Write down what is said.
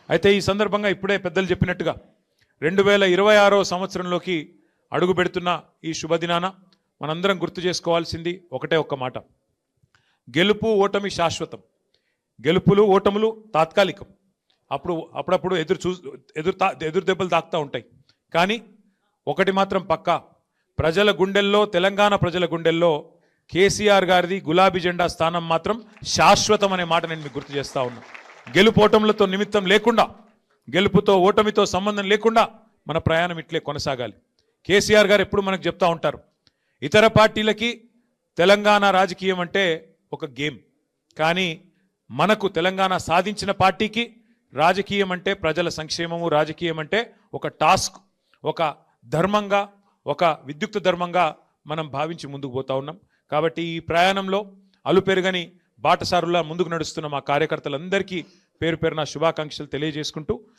అయితే ఈ సందర్భంగా ఇప్పుడే పెద్దలు చెప్పినట్టుగా 2026వ సంవత్సరంలోకి అడుగు పెడుతున్న ఈ శుభదినాన మనందరం గుర్తు చేసుకోవాల్సింది ఒకటే ఒక్క మాట. గెలుపు ఓటమి శాశ్వతం, గెలుపులు ఓటములు తాత్కాలికం. అప్పుడప్పుడు ఎదురు దెబ్బలు తాకుతూ ఉంటాయి. కానీ ఒకటి మాత్రం పక్కా, ప్రజల గుండెల్లో, తెలంగాణ ప్రజల గుండెల్లో కేసీఆర్ గారిది గులాబీ జెండా స్థానం మాత్రం శాశ్వతం అనే మాట నేను మీకు గుర్తు చేస్తా ఉన్నా. గెలుపు ఓటములతో నిమిత్తం లేకుండా, గెలుపుతో ఓటమితో సంబంధం లేకుండా మన ప్రయాణం ఇట్లే కొనసాగాలి. కేసీఆర్ గారు ఎప్పుడు మనకు చెప్తా ఉంటారు, ఇతర పార్టీలకి తెలంగాణ రాజకీయం అంటే ఒక గేమ్, కానీ మనకు తెలంగాణ సాధించిన పార్టీకి రాజకీయం అంటే ప్రజల సంక్షేమము, రాజకీయం అంటే ఒక టాస్క్, ఒక ధర్మంగా, ఒక విద్యుక్త ధర్మంగా మనం భావించి ముందుకు పోతా ఉన్నాం. కాబట్టి ఈ ప్రయాణంలో అలుపెరుగని బాటసారులా ముందుకు నడుస్తున్న మా కార్యకర్తలందరికీ పేరు పేరున శుభాకాంక్షలు తెలియజేసుకుంటూ